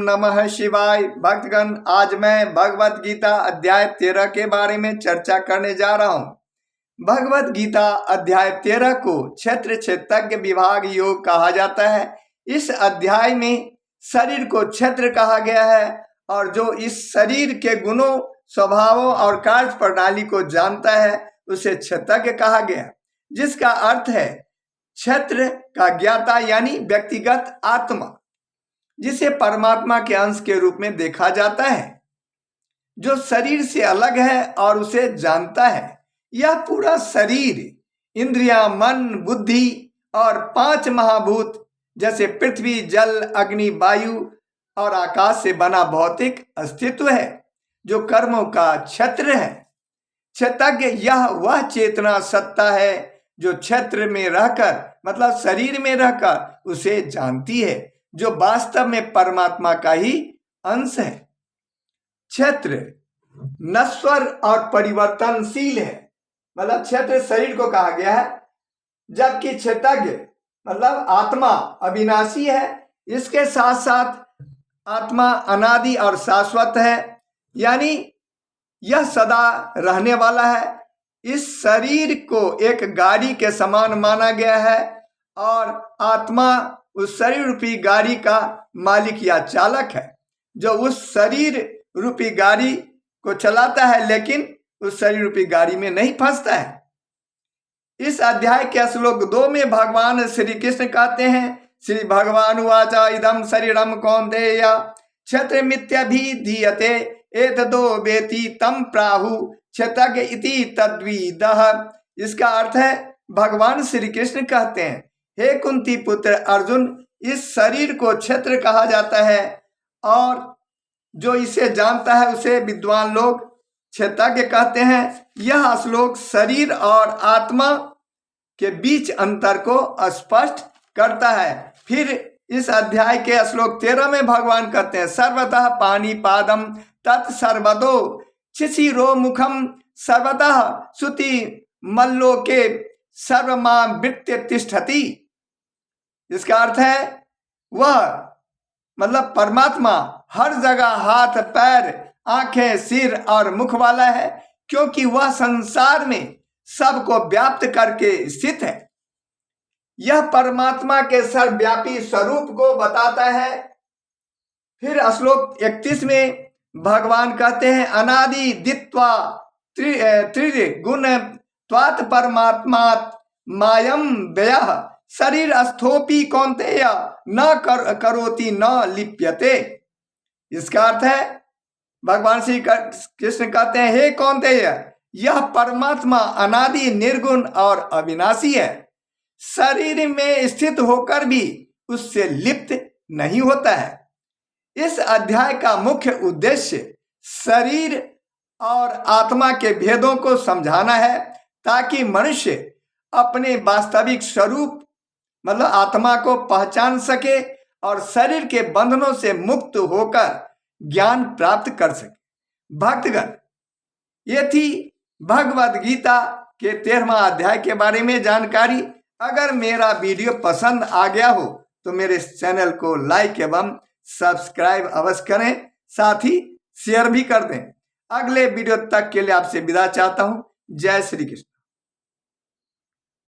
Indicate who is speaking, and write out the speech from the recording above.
Speaker 1: नमः शिवाय। भक्तगण, आज मैं भगवत गीता अध्याय 13 के बारे में चर्चा करने जा रहा हूँ। भगवत गीता अध्याय 13 को क्षेत्र क्षेत्रज्ञ विभाग योग कहा जाता है। इस अध्याय में शरीर को क्षेत्र कहा गया है और जो इस शरीर के गुणों, स्वभावों और कार्य प्रणाली को जानता है उसे क्षेत्रज्ञ कहा गया, जिसका अर्थ है क्षेत्र का ज्ञाता यानी व्यक्तिगत आत्मा, जिसे परमात्मा के अंश के रूप में देखा जाता है, जो शरीर से अलग है और उसे जानता है। यह पूरा शरीर इंद्रियां, मन, बुद्धि और 5 महाभूत जैसे पृथ्वी, जल, अग्नि, वायु और आकाश से बना भौतिक अस्तित्व है, जो कर्मों का क्षेत्र है। क्षेत्रज्ञ यह वह चेतना सत्ता है जो क्षेत्र में रहकर, मतलब शरीर में रहकर उसे जानती है, जो वास्तव में परमात्मा का ही अंश है। क्षेत्र नश्वर और परिवर्तनशील है, मतलब क्षेत्र शरीर को कहा गया है, जबकि क्षेत्रज्ञ मतलब आत्मा अविनाशी है। इसके साथ साथ आत्मा अनादि और शाश्वत है, यानी यह सदा रहने वाला है। इस शरीर को एक गाड़ी के समान माना गया है और आत्मा उस शरीर रूपी गाड़ी का मालिक या चालक है, जो उस शरीर रूपी गाड़ी को चलाता है, लेकिन उस शरीर रूपी गाड़ी में नहीं फंसता है। इस अध्याय के श्लोक 2 में भगवान श्री कृष्ण कहते हैं, श्री भगवान उवाचा इदम शरीरम कौन्तेय क्षेत्रमित्यभिधीयते एतदो वेति तम प्राहु क्षेत्रज्ञ इति तद्विदः। इसका अर्थ है, भगवान श्री कृष्ण कहते हैं, हे कुंती पुत्र अर्जुन, इस शरीर को क्षेत्र कहा जाता है और जो इसे जानता है उसे विद्वान लोग क्षेत्रज्ञ कहते हैं। यह श्लोक शरीर और आत्मा के बीच अंतर को स्पष्ट करता है। फिर इस अध्याय के श्लोक 13 में भगवान कहते हैं, सर्वतः पाणिपादम तत्सर्वदो शिशिरो मुखम सर्वतः सुति मल्लोके सर्वमावृत्य तिष्ठति। इसका अर्थ है, वह मतलब परमात्मा हर जगह हाथ, पैर, आंखें, सिर और मुख वाला है, क्योंकि वह संसार में सबको व्याप्त करके स्थित है। यह परमात्मा के सर्वव्यापी स्वरूप को बताता है। फिर श्लोक 31 में भगवान कहते हैं, अनादि दित्वा त्रिगुण त्वात् परमात्मात् मायम व्ययः शरीर स्थोपी कौन्तेय न करोति न लिप्यते। इसका अर्थ है, भगवान श्री कृष्ण कहते हैं, हे कौन्तेय, यह परमात्मा अनादि, निर्गुण और अविनाशी है, शरीर में स्थित होकर भी उससे लिप्त नहीं होता है। इस अध्याय का मुख्य उद्देश्य शरीर और आत्मा के भेदों को समझाना है, ताकि मनुष्य अपने वास्तविक स्वरूप मतलब आत्मा को पहचान सके और शरीर के बंधनों से मुक्त होकर ज्ञान प्राप्त कर सके। भक्तगण, ये थी भगवद गीता के 13वां अध्याय के बारे में जानकारी। अगर मेरा वीडियो पसंद आ गया हो तो मेरे चैनल को लाइक एवं सब्सक्राइब अवश्य करें, साथ ही शेयर भी कर दें। अगले वीडियो तक के लिए आपसे विदा चाहता हूं। जय श्री कृष्ण।